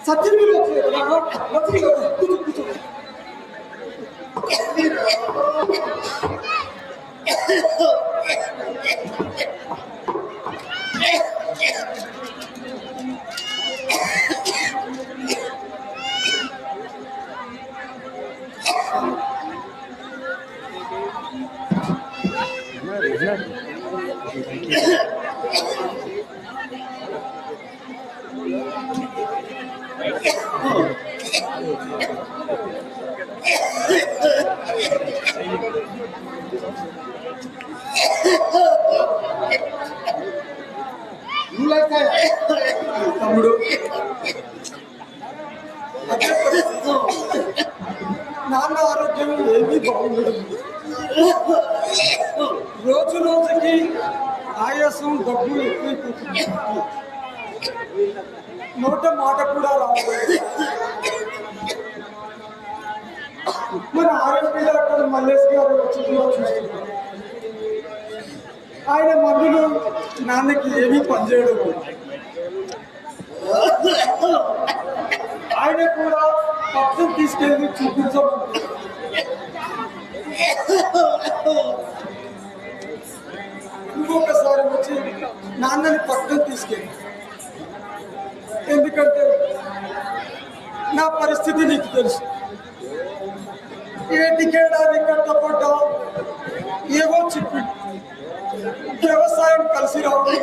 సత్యం తమ్ముడు నాన్న ఆరోగ్యం ఏమీ బాగుండదు. రోజు రోజుకి ఆయాసం డబ్బు ఎక్కువైపోతుంది. నోట మాట కూడా రావాలి. మన ఆరోగ్య డాక్టర్ మల్లేష్ గారు వచ్చి చూస్తున్నారు. ఆయన మందులు నాన్నకి ఏమీ పనిచేయడం. ఆయన కూడా పక్కన తీసుకెళ్ళి చూపించమంటారు. ఇంకొకసారి వచ్చి నాన్నని పక్కన తీసుకెళ్ళి, ఎందుకంటే నా పరిస్థితి నీకు తెలుసు. ఏటికేడాది కట్టపడ్డా ఏవో చెప్పి వ్యవసాయం కలిసి రావడం,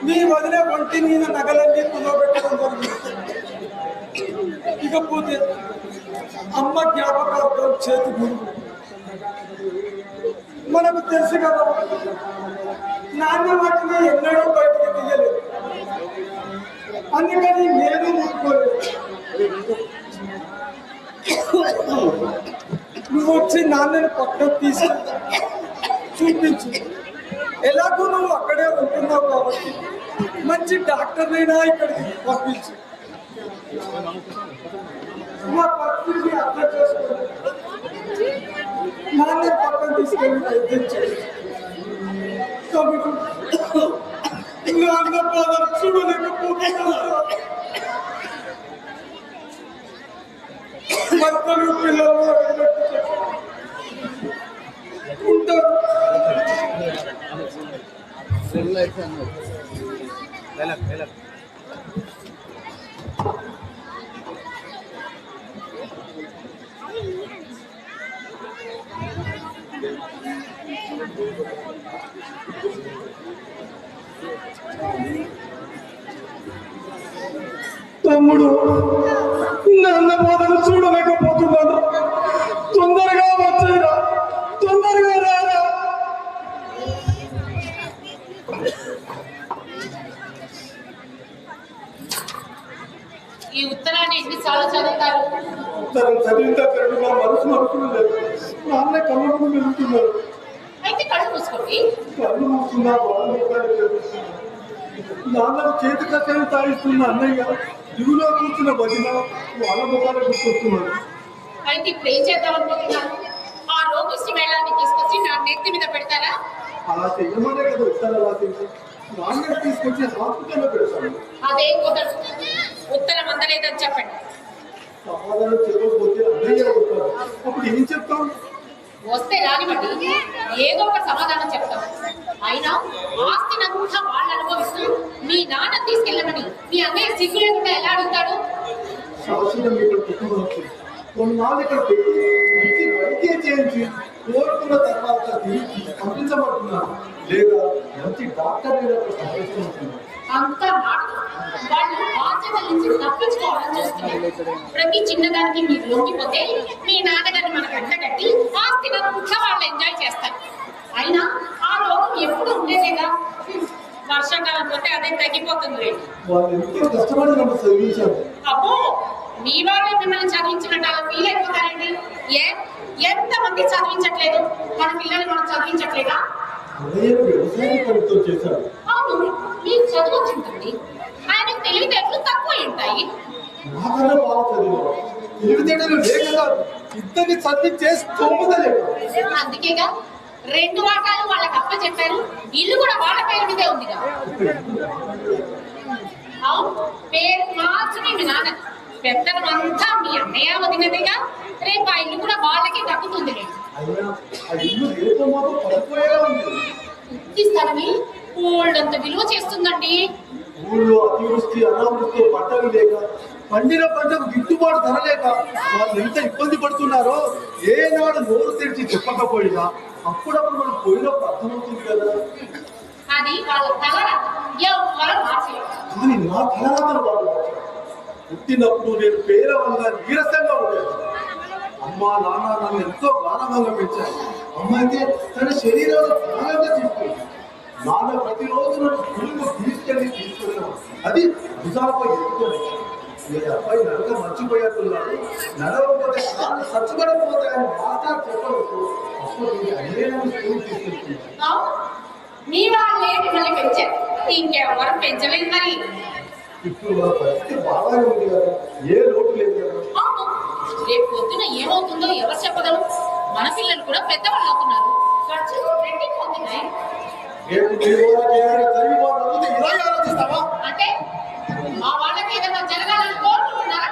మీ వదిలే ఒంటి మీద నగలన్నీ కుదరబెట్టడం జరిగింది. ఇకపోతే అమ్మ జ్ఞాపకార్థం చేతి గురువు. మనకు తెలుసు కదా, నాన్న వాటిని ఎన్నడూ బయటికి తీయలేదు. అందుకని నేను ముట్టుకోలేదు. నువ్వు వచ్చి నాన్నని పక్కన తీసి చూపించు. ఎలాగో నువ్వు అక్కడే ఉంటున్నావు కాబట్టి మంచి డాక్టర్నైనా ఇక్కడికి పంపించు. నా పరిస్థితిని అర్థం చేసుకో. నాన్న పక్కన తీసుకెళ్ళి వైద్యం చేయాలి. తమ్ముడు, నాన్న బాధలు చూడలేకపోతున్నా. భర్తలు పిల్లలు ఉంటారు. తమ్ముడు, నాన్న బాధను చూడలేకపోతున్నాను. తొందరగా వచ్చేరా, తొందరగా రారా. ఈ ఉత్తరాన్ని ఎన్నిసార్లు చదువుతారు? ఉత్తరం చదివితే నా మనసు అనుకుని లేదు. నాన్న కళ్ళు వెళ్తున్నారు. అయితే కళ్ళు మూసుకోండి. కళ్ళు మూసుకున్నా నాన్న చేతి కట్టని తాగిస్తున్న అన్నయ్య, దిగులో కూర్చున్న వదిన వాళ్ళ ముఖాలు గుర్తొస్తున్నారు. అయితే ఇప్పుడు ఏం చేద్దాం అనుకుంటున్నాను? ఆ రోగిష్టి మేళాన్ని తీసుకొచ్చి నా నెత్తి మీద పెడతారా? అలా చెయ్యమనే కదా ఉత్తరం రాసింది. నాన్నని తీసుకొచ్చి హాస్పిటల్లో పెడతాను. అదేం కుదరదు. ఉత్తరం అందలేదని చెప్పండి. సమాధానం చెప్పకపోతే అన్నయ్య అవుతారు. అప్పుడు ఏం చెప్తాం? వస్తే రానివ్వండి, ఏదో ఒక సమాధానం చెప్తాం. అయినా ఆస్తినంతా వాళ్ళు అనుభవిస్తూ మీ నాన్న తీసుకెళ్ళమని మీ అన్నయ్య సిగ్గు లేకుండా ఎలా అడుగుతాడు? శాశ్వతం ఇక్కడ కుటుంబం కొన్నాళ్ళు ఇక్కడ పెట్టి మంచి వైద్యం చేయించి కోరుకున్న తర్వాత పంపించబడుతున్నారు. లేదా మంచి డాక్టర్ సంపాదించుకుంటున్నారు. అంతా వాళ్ళు బాధ్యతల నుంచి తప్పించుకోవాలని చూస్తున్నారు. ప్రతి చిన్నదానికి మీరు లొంగిపోతే మీ నాన్నగారిని మనకు అంటగట్టి ఆస్తినంతా వాళ్ళు ఎంజాయ్ చేస్తారు. అయినా ఆ లోకం ఎప్పుడు ఉండేదేగా. వర్షాకాలం పోతే అదే తగ్గిపోతుంది. అబ్బో, మీ వాళ్ళే మిమ్మల్ని చదివించినట్టు అలా ఫీల్ అయిపోతారండి. ఎంతమంది చదివించట్లేదు? మన పిల్లల్ని మనం చదివించట్లేదా? అవును, మీరు చదువుతుందండి. ఆయన తెలివితేటలు తక్కువ ఉంటాయి. నాకన్నా బాగా చదివా తెలివితేటలు లేక కాదు, ఇద్దరిని చదివించేసి తోముదలేదు. అందుకేగా 2 వాటాలు వాళ్ళకి అప్ప చెప్పారు. ఇల్లు కూడా వాళ్ళ పేరు మీదే ఉందిగా. అవును, పేరు మాత్రమే మీ నాన్న, పెత్తనం అంతా మీ అన్నయ్య వదినదేగా. రేపు ఆ ఇల్లు కూడా వాళ్ళకి దక్కుతుంది. అయినా ఆ ఇల్లు రేపు మాత్రం పడిపోయేలా ఉంది. ఇస్తానని ఓల్డంత విలువ చేస్తుందండి. ఊళ్ళో అతివృష్టి అనావృష్టి పంటలు లేక, పండిన పంటకు గిట్టుబాటు ధర లేక వాళ్ళు ఎంత ఇబ్బంది పడుతున్నారో ఏనాడు నోరు తెరిచి చెప్పకపోయినా అప్పుడప్పుడు మనం పోయినప్పుడు అర్థమవుతుంది కదా. అది వాళ్ళ తల ఎవరు మార్చలేదు. కానీ నా తలరాతలు వాళ్ళు పుట్టినప్పుడు నేను పేదవంగా నీరసంగా ఉండేది. అమ్మా నాన్న నన్ను ఎంతో గాఢంగా పెంచారు. అమ్మ అయితే తన శరీరంలో ప్రాణంగా తీసుకుంది. నాన్న ప్రతిరోజు నన్ను స్కూల్కు తీసుకొచ్చాను. అది భుజాలపై ఎత్తుకొని నేను అబ్బాయి నడక మర్చిపోయేట్టున్నాడు, నడవకపోతే కాళ్ళు చచ్చుబడిపోతాయని మాట్లాడి చెప్పవచ్చు. అప్పుడు నేను స్కూల్ తీసుకెళ్తున్నాను. మీ వాళ్ళే మిమ్మల్ని పెంచారు, ఇంకెవరు పెంచలేదు మరి. ఇప్పుడు నా పరిస్థితి బాగానే ఉంది కదా, ఏ లోటు లేదు కదా. రేపు పొద్దున ఏమవుతుందో ఎవరు చెప్పగలరు? మన పిల్లలు కూడా పెద్దవాళ్ళు అవుతున్నారు, ఖర్చులు రెట్టిపోతున్నాయి. రేపు మీ వాళ్ళకి ఏదైనా జరిగిపోతే ఇలాగే ఆలోచిస్తావా? అంటే మా వాళ్ళకి ఏదైనా జరగాలని కోరుకుంటున్నారా?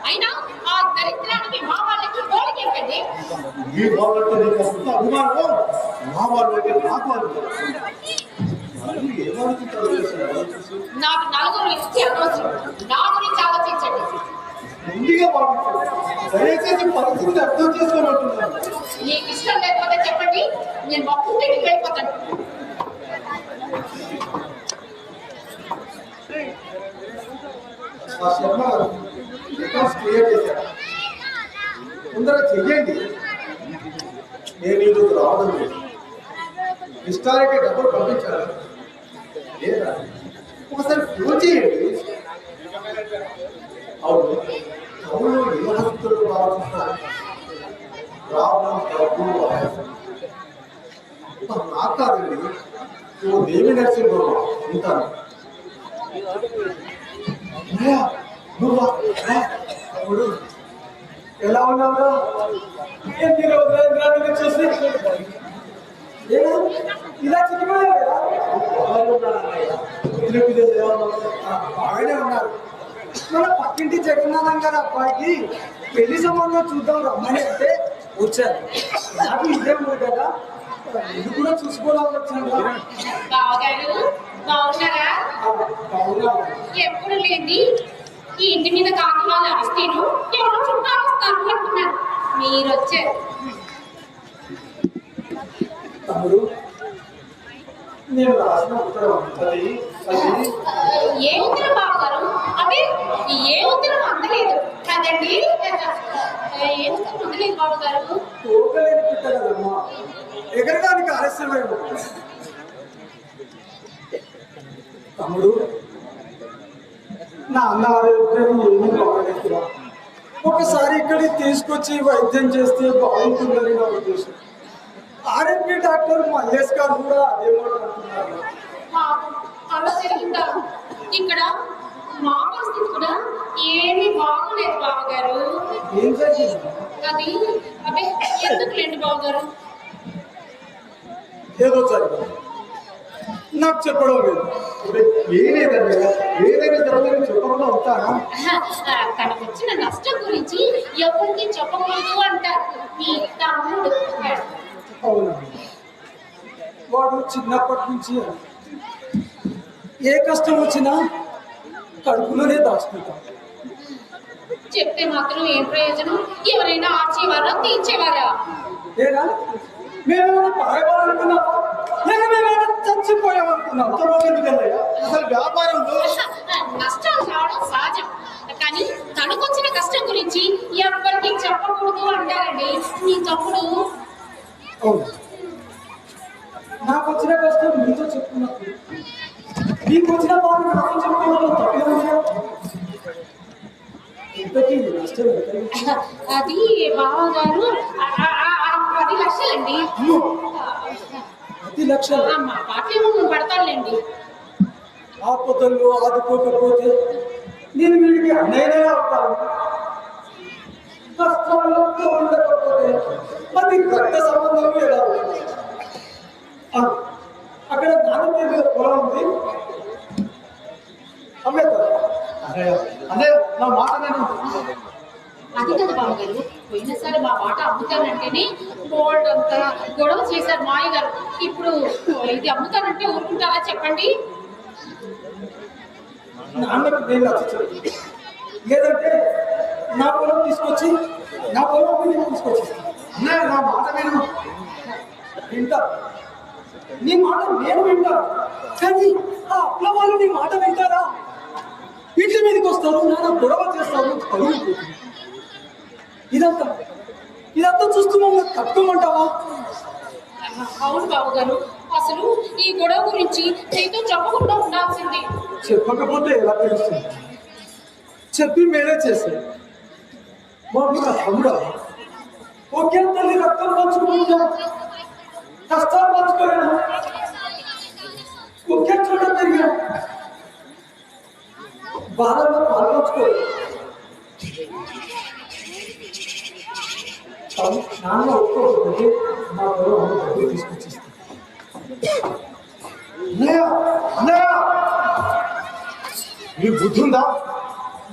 అయినా ఆ దరిద్రానికి మా వాళ్ళకి కోరిక ఏంటండి? మీ వాళ్ళంటే నీకు అంత అభిమానం, మా వాళ్ళంటే నాకు అనుకుంటారు. నాకు నలుగురు ఇచ్చి అనవసరం, నా గురించి ఆలోచించండి. ముందుగా భావించండి, దయచేసి పరిస్థితిని అర్థం చేసుకోమంటున్నాను. నీకు ఇష్టం లేకపోతే చెప్పండి, నేను మా పుట్టింటికి వెళ్ళిపోతాను. ఆ శర్మ గారు రికార్డ్స్ క్లియర్ చేశారు, తొందరగా చెయ్యండి. నేను ఈరోజు రావడం లేదు, ఇష్టానికి డబ్బులు పంపించాలి లేదా ఒకసారి ఫోన్ చేయండి. అవును, అవును, ఏ హక్కులు బాగుంటున్నారు, రావడం డబ్బు నాకు కాదండి. ఓ దేవి నర్సింగ్ ఉంటాను. ఇప్పుడు ఎలా ఉన్నావురా? ఎన్ని రోజులు చూసి ఇలా చిక్కిపోయారా? బాగానే ఉన్నారు. మన పక్కింటి జగన్నాథం గారి అబ్బాయికి పెళ్లి సంబంధం చూద్దాం రమ్మని అంటే వచ్చారు. నాకు ఇదే ఉంది కదా, ఇది కూడా చూసుకోవాలని వచ్చాను. బావగారు బాగున్నారా? ఎప్పుడు లేండి ఈ ఇంటి మీద కాకి వాళ్ళు అరిస్తేను ఎవరో చుట్టాలు వస్తారు అంటున్నారు, మీరు వచ్చారు. తమ్ముడు, నేను రాసిన ఉత్తరం ఏ ఉత్తరం బావగారు? అదే ఏ ఉత్తరం అందలేదు కదండి? ఏ ఉత్తరం అందలేదు బావగారు? తోకలేని పిట్ట కదమ్మా, ఎగరడానికి ఆలస్యమై ఉంటుంది. తమ్ముడు, నా అన్న ఆరోగ్యం ఏమీ బాగలేదురా. ఒకసారి ఇక్కడికి తీసుకొచ్చి వైద్యం చేస్తే బాగుంటుందని నా ఉద్దేశం. ఆర్ఎంపీ డాక్టర్ మల్లేష్ గారు కూడా అదే మాట అంటున్నారు. అలా జరిగిందా? ఇక్కడ మా పరిస్థితి కూడా ఏమీ బాగోలేదు బావగారు. ఏం జరిగింది? అది అదే ఎందుకు లేండి బావగారు? ఏదో జరిగింది, నాకు చెప్పడం లేదు. ఏదైనా జరుగుతుంది చెప్పకుండా ఉంటానా? తనకు వచ్చిన నష్టం గురించి ఎవరికి చెప్పకూడదు అంటారు మీ తమ్ముడు. అవునా? వాడు చిన్నప్పటి నుంచి ఏ కష్టం వచ్చినా కడుపులోనే దాచుకుంటాడు. చెప్తే మాత్రం ఏం ప్రయోజనం? ఎవరైనా ఆర్చేవారా తీర్చేవారా? ఏనా మేమేమైనా పాయవాలనుకున్నావా, లేక మేమైనా చచ్చిపోయామనుకున్నావా? అసలు వ్యాపారంలో నష్టాలు రావడం సహజం, కానీ తనకొచ్చిన కష్టం గురించి ఎవరికి చెప్పకూడదు అంటారండి మీ తమ్ముడు. అవును, నాకు వచ్చిన కష్టం మీతో చెప్పుకున్నప్పుడు మీకు వచ్చిన బాధ నాకు చెప్పుకోవడం తప్పేమన్నా? ఇంతకీ నష్టం ఎంత? అది బావగారు 10 లక్షలండి. 10 లక్షలు? మా పాటలు పడతారులేండి. ఆపదల్లో ఆదుకోకపోతే నేను వీడికి అన్నయ్యనే అవుతాను. కష్టాల్లో ఉండకపోతే అది రక్త సంబంధం ఎలా అవుతుంది? అక్కడ నాన్న మీద పొలం ఉంది, అమ్మేద్దాం. అన్నయ్య నా మాట నేను అది కదా బావగారు, పోయినసారి మా మాట అమ్ముతానంటేనే గోల్డ్ అంతా గొడవ చేశారు మాయ గారు. ఇప్పుడు ఇది అమ్ముతానంటే ఊరుకుంటారా చెప్పండి? నాన్నకు నేను నచ్చలేదు, లేదంటే నా పొలం తీసుకొచ్చి నా పొలం నేను తీసుకొచ్చి అన్నయ్య నా మాట నేను వింటా, నీ మాట నేను వింటా. కానీ ఆ అప్ల వాళ్ళు నీ మాట వింటారా? ఇంటి మీదకి వస్తారు, నాన్న గొడవ చేస్తారు, పడిపోతుంది. ఇదంతా ఇదంతా చూస్తూ మమ్మల్ని తట్టుకోమంటావా? అవును బావగారు, అసలు ఈ గొడవ గురించి నీతో చెప్పకుండా ఉండాల్సింది. చెప్పకపోతే ఎలా తెలుస్తుంది? చెప్పి మేలే చేస్తాడు. మాకు నా తమ్ముడా, ఒకే తల్లి రక్తం పంచుకుంటా, కష్టాలు పంచుకోలేను, ఒకే చోట పెరిగా, బాధల్లో పాల్పంచుకోలేదు. నాన్న ఒప్పుకోకపోతే మా పొలం డబ్బులు తీసుకొచ్చిస్తాను. అన్నయ్య అన్నయ్య నీ బుద్ధి ఉందా?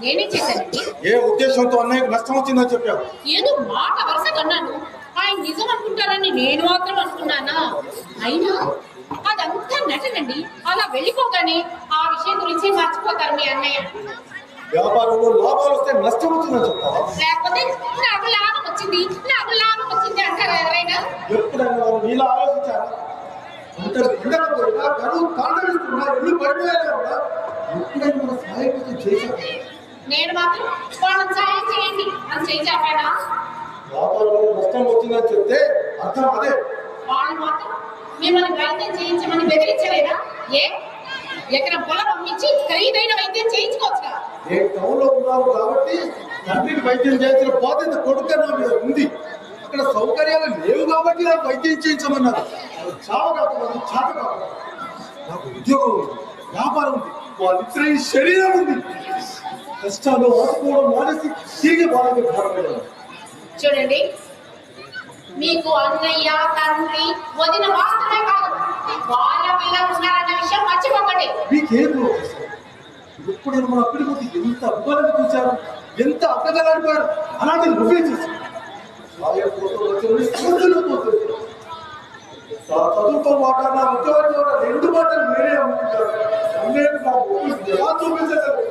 నేనేం చేశానండి? ఏ ఉద్దేశంతో అన్నయ్యకు నష్టం వచ్చిందని చెప్పావు? ఏదో మాట వరుసగా అన్నాను, ఆయన నిజం అనుకుంటారని నేను మాత్రం అనుకున్నానా? అయినా అదంతా నటనండి. అలా వెళ్ళిపోగానే ఆ విషయం గురించి మర్చిపోతారు మీ అన్నయ్య. వ్యాపారంలో లాభాలు వస్తే నష్టం వచ్చిందని చెప్తావా? లేకపోతే నాకు లాభం వచ్చింది అంటారా ఎవరైనా? ఎప్పుడైనా వాళ్ళు నీలా ఆలోచించారా? అంత ఎండకపోయినా కరువు తాండవిస్తున్నా ఎల్లు పడిపోయారా కూడా ఎప్పుడైనా మన సహాయం చేశారు? నేను మాత్రం వాళ్ళని సాయం చేయండి అని చేయించానా? వ్యాపారంలో నష్టం వచ్చిందని చెప్తే అర్థం అదే. వాళ్ళు మాత్రం మిమ్మల్ని వైద్యం చేయించమని బెదిరించలేదా? ఎకరం పొలం అమ్మించి ఖరీదైన వైద్యం చేయించుకోవచ్చుగా. నేను టౌన్ లో ఉన్నాను కాబట్టి తండ్రికి వైద్యం చేయాల్సిన బాధ్యత కొడుకు నా మీద ఉంది. అక్కడ సౌకర్యాలు లేవు కాబట్టి నాకు వైద్యం చేయించమన్నారు. చావు కాకపోతే చాట కావాలి. నాకు ఉద్యోగం ఉంది, వ్యాపారం ఉంది, వాళ్ళిద్దరి శరీరం ఉంది. కష్టాలు ఆడుకోవడం మానేసి తిరిగి వాళ్ళకి భారపడాలి. చూడండి, మీకు అన్నయ్య, తండ్రి, వదిన మాత్రమే కాదు, వాళ్ళ పిల్లలు ఉన్నారన్న విషయం మర్చిపోకండి. మీకేం ఎప్పుడైనా మన అక్కడికి పోతే ఎంత అభిమానం చూశారు, ఎంత అక్కగలాడిపోయారు. అలాంటి నువ్వే చేశారు. చదువుతో మాట నా ఉద్యోగం రెండు మాటలు వేరే అమ్ముకుంటారు. అన్నయ్య నా ఒప్పు ఎలా చూపించగలరు?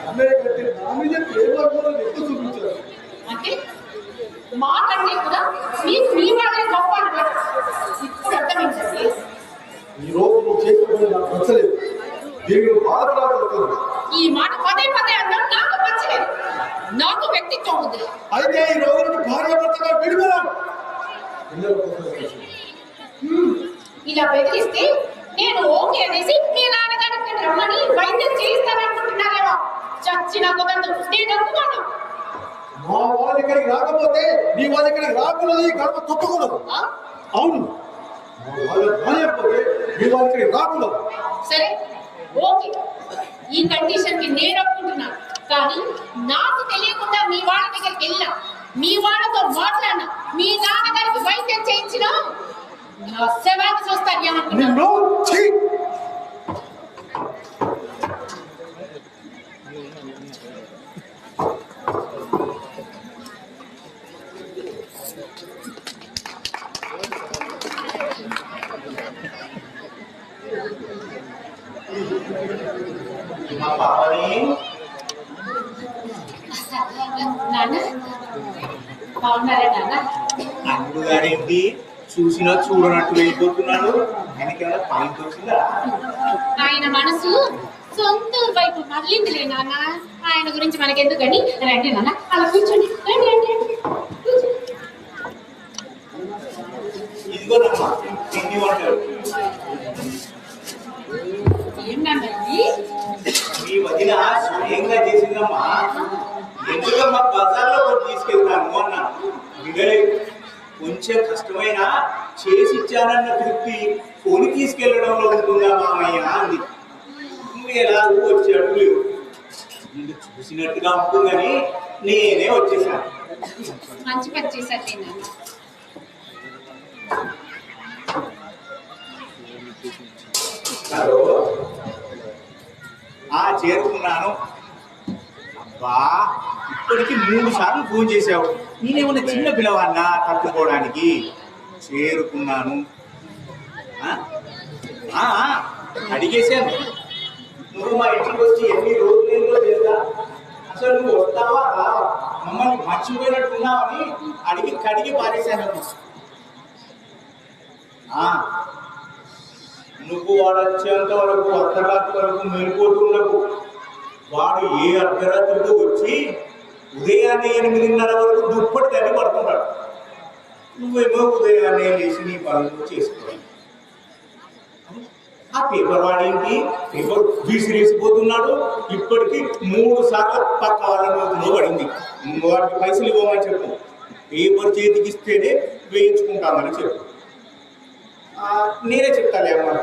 అన్నయ్య కంటే నా మీద ప్రేమ కూడా ఎక్కువ చూపించారు. అంటే మాకంటే కూడా మీకు మీ వాళ్ళే గొప్ప అన్నమాట. ఇప్పుడు అర్థమైందండి. ఈ రోజు నువ్వు చేసుకోవడం నాకు నచ్చలేదు. దీనికి బాధపడాలి. ఈ మాట పదే అన్నాడు, నాకు నచ్చలేదు. నాకు వ్యక్తిత్వం ఉంది. అయితే ఈ రోజు నుండి భార్య భర్తగా విడిపోయాను. ఇలా బెదిరిస్తే నేను ఓకే అనేసి మీ నాన్నగారికి రమ్మని వైద్యం చేయిస్తాననుకుంటున్నారేమో. చచ్చిన కుదరదు, నేను అనుకున్నాను. మా వాళ్ళ ఇక్కడికి రాకపోతే నీ వాళ్ళ ఇక్కడికి రాకూడదు, ఈ గడప తొక్కకూడదు. అవును, మా వాళ్ళ రాయకపోతే నీ వాళ్ళ ఇక్కడికి రాకూడదు. సరే ఓకే, ఈ కండిషన్ కి నేను ఒప్పుకుంటున్నాను. కానీ నాకు తెలియకుండా మీ వాళ్ళ దగ్గరికి వెళ్ళినా, మీ వాళ్ళతో మాట్లాడినా, మీ నాన్నగారికి వైద్యం చేయించినా నా శవాన్ని చూస్తాను ఏమనుకున్నాను. నాన్న బాగున్నారా నాన్న? అప్పుడు గారేంటి చూసినా చూడనట్టు వెళ్ళిపోతున్నాడు. ఆయనకేమైనా పాయింట్ వచ్చిందా? ఆయన మనసు సొంత వైపు మళ్ళిందిలే నాన్న. ఆయన గురించి మనకెందుకని రండి నాన్న, అలా కూర్చోండి. రండి రండి రండి, కూర్చోండి. ఇదిగోనమ్మా పిండి వంటలు. ఏంటన్నా ఇది? మీ వదిన స్వయంగా చేసిందమ్మా. ఎందుకమ్మా బజార్లో కొన్ని తీసుకెళ్తాను అన్నాను. వినలేదు. కొంచెం కష్టమైనా చేసి ఇచ్చానన్న తృప్తి కొని తీసుకెళ్లడంలో ఉంటుందా మామయ్య అంది. ఎలాగూ వచ్చేటట్టు లేవు. నిన్ను చూసినట్టుగా ఉంటుందని నేనే వచ్చేసాను. మంచి పని చేశారు నాన్న. హలో, చేరుకున్నాను. అబ్బా, ఇప్పటికి 3 సార్లు ఫోన్ చేశావు. నేనేమన్నా చిన్న పిల్లవాడినా తట్టుకోవడానికి? చేరుకున్నాను. అడిగేశాను. నువ్వు మా ఇంటికి వచ్చి ఎన్ని రోజులేదో తెలుసా? అసలు నువ్వు వస్తావా రావా? మమ్మల్ని మర్చిపోయినట్టున్నావని అడిగి కడిగి పారేశాను. నువ్వు వాడు వచ్చేంత వరకు అర్ధరాత్రి వరకు మేలుకోతుండకు. వాడు ఏ అర్ధరాత్రితో వచ్చి ఉదయాన్నే 8:30 వరకు దుప్పటి తల్లి పడుతున్నాడు. నువ్వేమో ఉదయాన్నే లేచి నీ పనులు చేసుకోవాలి. ఆ పేపర్ వాడేంటి? పేపర్ విసిరేసిపోతున్నాడు. ఇప్పటికీ 3 సార్లు పక్క వాళ్ళ నోటిలో పడింది. వాటికి పైసలు ఇవ్వమని చెప్పు. పేపర్ చేతికి ఇస్తేనే వేయించుకుంటామని చెప్పు. నేనే చెప్తాలే అమ్మా.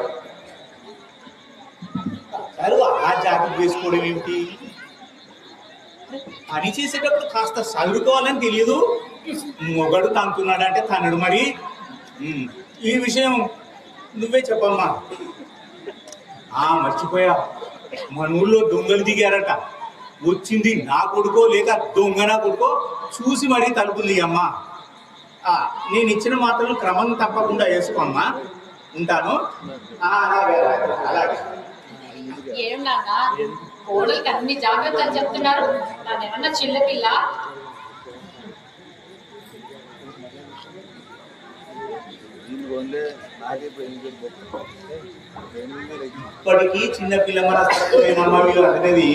ఆ జాకెట్ వేసుకోవడం ఏమిటి? పని చేసేటప్పుడు కాస్త చదువుకోవాలని తెలియదు. మొగడు తంతున్నాడంటే తనడు. మరి ఈ విషయం నువ్వే చెప్పమ్మా. మర్చిపోయా, మన ఊళ్ళో దొంగలు దిగారట. వచ్చింది నా కొడుకో లేక దొంగ నా కొడుకో చూసి మరీ తలుపుంది అమ్మా. నేను ఇచ్చిన మాటలు క్రమం తప్పకుండా వేసుకోమ్మా. ఉంటాను. అలాగే అలాగే. ఏం నాన్న కోడలికి అన్ని జాగ్రత్తలు చెప్తున్నారు. నన్ను ఏమన్నా చిన్నపిల్ల? ఇప్పటికీ చిన్నపిల్ల మనస్తత్వమేనమ్మా మీరు అనేది.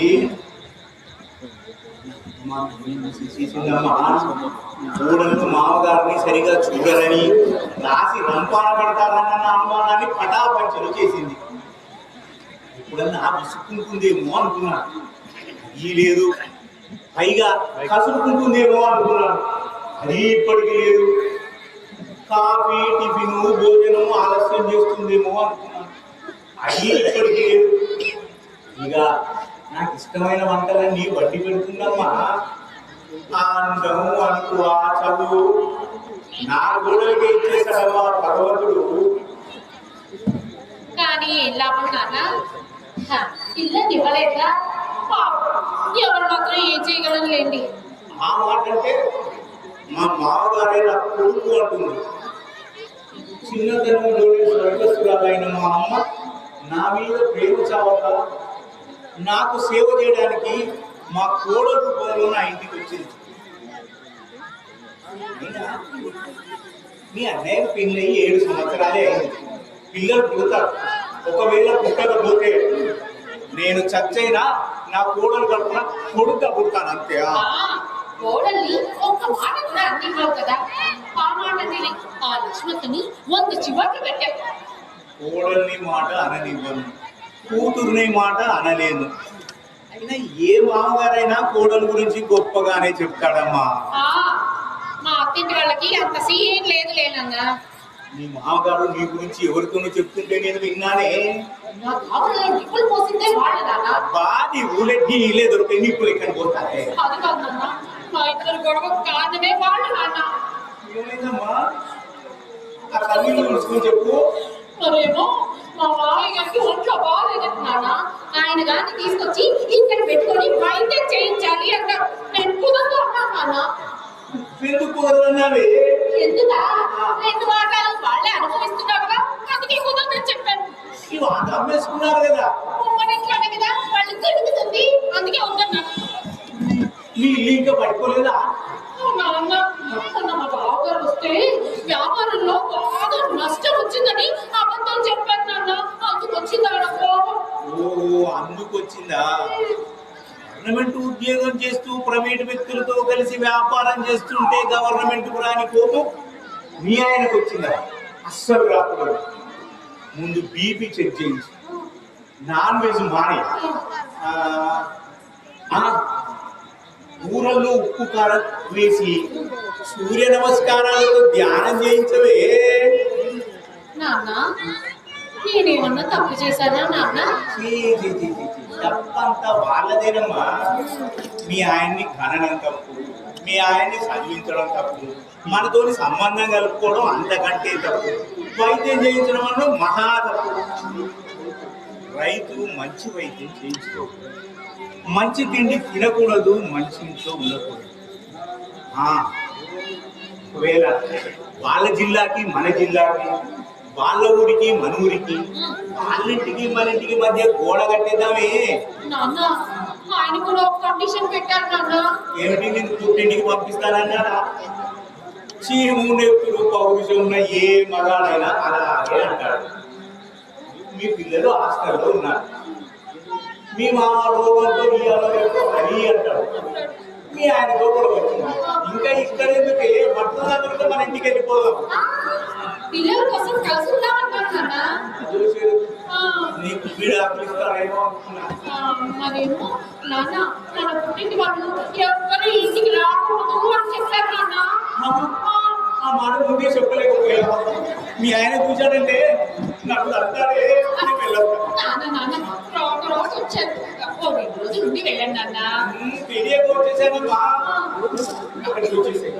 కోడలు మామగారిని సరిగా చూడరని, రాసి రంపాన పడతారన్న అనుమానాన్ని పటాపంచలు చేసింది. ఇప్పుడన్నా విసుక్కుంటుందేమో అనుకున్నాను. అది లేదు. పైగా కసురుకుంటుందేమో అనుకున్నాను. అది ఇప్పటికీ లేదు. కాఫీ, టిఫిన్, భోజనం ఆలస్యం చేస్తుందేమో అనుకున్నాను. అది ఇప్పటికీ లేదు. ఇక నాకు ఇష్టమైన వంటలన్నీ వడ్డీ పెడుతుందమ్మా. అందం, అనుకు, చదువు నా గోడలకే ఇచ్చేసాడమ్మా భగవంతుడు. కానీ ఏం లాభం నాన్న? పిల్లని ఇవ్వలేదా? ఎవరు మాత్రం ఏం చేయగలరులేండి. ఆ మాట అంటే మా మామగారే నా కొడుకు అంటుంది. చిన్నతనంలోనే స్వర్గస్థురాలైన మా అమ్మ నా మీద ప్రేమ చావక నాకు సేవ చేయడానికి మా కోడ రూపంలో నా ఇంటికి వచ్చింది. మీ అన్నయ్య పెళ్ళి 7 సంవత్సరాలే అయింది. పిల్లలు పుడతారు. ఒకవేళ పుట్టకపోతే నేను చచ్చైనా నా కోడలు కడుపున కొడుక పుడతాను అంతే. కోడల్ని ఒక్క మాట కూడా అందివ్వవు కదా. ఆ మాట తిని ఆ లక్ష్మణ్ని 100 చివర్లు పెట్టావు. కోడల్ని మాట అననివ్వను, కూతుర్ని మాట అనలేను. అయినా ఏ మామగారైనా కోడలు గురించి గొప్పగానే చెప్తాడమ్మా. మా అత్తింటి వాళ్ళకి అంత సీన్ లేదు లేనన్నా. నీ మామగారు నీ గురించి ఎవరితోనూ చెప్తుంటే నేను విన్నానే. నిప్పులు పోసిందే వాళ్ళ నీ ఊళ్ళే నీ ఇల్లే దొరికే నిప్పులు ఎక్కడ పోతాయి. అది కాదమ్మా, మా ఇద్దరు గొడవ కారణమే వాళ్ళు నాన్న. ఏమైందమ్మా? ఆ కన్నీళ్ళు చూసుకుని చెప్పు. మరేమో మా మామయ్య గారికి ఒంట్లో బాగాలేదంటున్నానా. ఆయన గారిని తీసుకొచ్చి ఇక్కడ పెట్టుకొని వైద్యం చేయించాలి అంటారు. నేను కుదరదు అన్నాను నాన్న. ఎందుకు కుదరదన్నావే? ఎందుకా? 2 వాటాలు వాళ్ళే అనుభవిస్తున్నారు కదా, అందుకే కుదరదని చెప్పాను. ఈ వాట అమ్మేసుకున్నారు కదా. ఇంట్లోనే కదా వాళ్ళు జరుగుతుంది, అందుకే ఉందన్నాను. నీ ఇల్లు ఇంకా పడుకోలేదా? నాన్న మా బావగారు వస్తే వ్యాపారంలో బాగా నష్టం వచ్చిందని అబద్ధం చెప్పాను నాన్న. అందుకొచ్చిందా? అందుకొచ్చిందా? గవర్నమెంట్ ఉద్యోగం చేస్తూ ప్రైవేట్ వ్యక్తులతో కలిసి వ్యాపారం చేస్తుంటే గవర్నమెంట్ రాని కోపం మీ ఆయనకు వచ్చిందా? అస్సలు రాకూడదు. ముందు బీపీ చెక్ చేయించి, నాన్ వెజ్ మాని, కూరల్లో ఉప్పు కారం వేసి సూర్య నమస్కారాలతో ధ్యానం చేయించవే. నాన్న నేనేమన్నా తప్పు చేశానా నాన్న? అంతా వాళ్ళదేనమ్మా. మీ ఆయన్ని కనడం తప్పు, మీ ఆయన్ని చదివించడం తప్పు, మనతోని సంబంధం కలుపుకోవడం అంతకంటే తప్పు, వైద్యం చేయించడం వల్ల మహా తప్పు. రైతు మంచి వైద్యం చేయించుకోకూడదు, మంచి తిండి తినకూడదు, మంచి ఇంట్లో ఉండకూడదు. ఒకవేళ వాళ్ళ జిల్లాకి మన జిల్లాకి, వాళ్ళ ఊరికి మన ఊరికి, వాళ్ళింటికి మన ఇంటికి మధ్య గోడ కట్టేద్దామే. నాన్న ఆయన కూడా ఒక కండిషన్ పెట్టారు నాన్న. ఏమిటి, నేను పుట్టింటికి పంపిస్తానన్నాడా? చీము నెత్తులు పౌరుషం ఉన్న ఏ మగాడైనా అలాగే అంటాడు. మీ పిల్లలు హాస్టల్లో ఉన్నారు, మీ మామ రోగంతో అని అంటాడు. మీ ఆయనతో కూడా వచ్చింది. ఇంకా ఇక్కడ ఎందుకే, బట్టలు దగ్గర మన ఇంటికి వెళ్ళిపోదాం. పిల్లల కోసం కలిసి ఉందామంటారు నాన్న. నీకు విడాకులు ఇస్తారేమో అనుకున్నా. మరేమో నాన్న, మన పుట్టింటి వాళ్ళు ఎవరు ఇంటికి రాకూడదు అని చెప్పారు నాన్న. ఆ మాట ముందే చెప్పలేకపోయా. మీ ఆయన చూశాడంటే నాకు అంటారే రోజు వచ్చారు, 2 రోజులు ఉండి వెళ్ళండి నాన్న. తెలియక వచ్చేసానమ్మా. అక్కడికి వచ్చేసాయి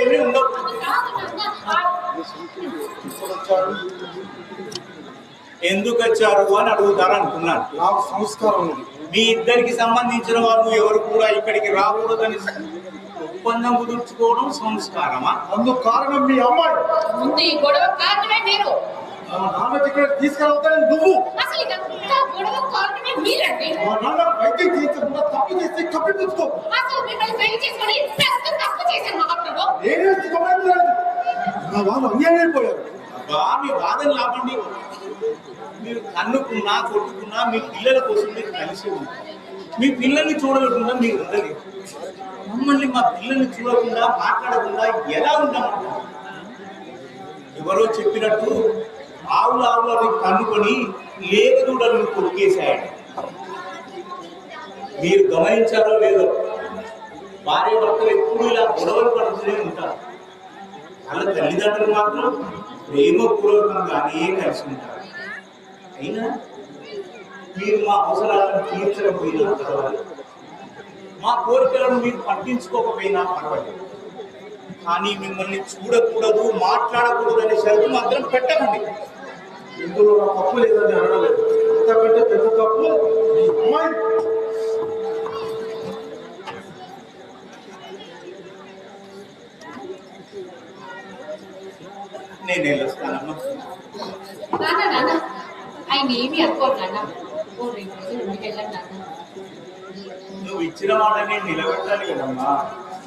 ఏమీ ఉండవు. ఎందుకు వచ్చారు అని అడుగుతారు అనుకున్నాను. నాకు సంస్కారం ఉంది. మీ ఇద్దరికి సంబంధించిన వాళ్ళు ఎవరు కూడా ఇక్కడికి రాకూడదని ఒప్పందం కుదుర్చుకోవడం సంస్కారమా? అందుకు కారణం మీ అమ్మాయి. ముందు ఈ గొడవ కారణమే మీరు. మా నాన్నకి ఇక్కడ తీసుకురావద్దని నువ్వు. అసలు ఇదంతా గొడవ కారణమే మీరండి. మా నాన్న వైద్యం చేయించకుండా తప్పు చేసి కప్పిపుచ్చుకో. అసలు మిమ్మల్ని పెళ్లి చేసుకొని పెద్ద తప్పు చేశాను మహాప్రభు. నేనే గమనించలేదు. నా వాళ్ళు అన్యాయం అయిపోయారు. మీ వాదన లాభండి. మీరు కన్నుకున్నా కొట్టుకున్నా మీ పిల్లల కోసం మీరు కలిసి ఉంటారు. మీ పిల్లల్ని చూడకుండా మీరు ఉండలేదు. మమ్మల్ని మా పిల్లల్ని చూడకుండా మాట్లాడకుండా ఎలా ఉంటామంటారు? ఎవరో చెప్పినట్టు ఆవులని కన్నుకొని లేగదూడలను కొరికేశాడు. మీరు గమనించారో లేదో, భార్య భర్తలు ఎప్పుడు ఇలా గొడవలు పడుతూనే ఉంటారు. వాళ్ళ తల్లిదండ్రులు మాత్రం ప్రేమపూర్వకంగానే కలిసి ఉంటారు. అయినా మీరు మా అవసరాలను తీర్చకపోయినా పర్వాలేదు, మా కోరికలను మీరు పట్టించుకోకపోయినా పర్వాలేదు, కానీ మిమ్మల్ని చూడకూడదు, మాట్లాడకూడదు అనే షరతు మాత్రం పెట్టకండి. ఇందులో నా తప్పు లేదని అనలేదు. అంతకంటే పెద్ద తప్పు మీ అమ్మాయి. నేను వెళ్ళొస్తానమ్మా. నాన్న నాన్న ఆయన ఏమి అనుకోరు నాన్న. 2 రోజులు ఉండి వెళ్ళండి నాన్న. నువ్వు ఇచ్చిన మాట నేను నిలబెట్టాలి కదమ్మా.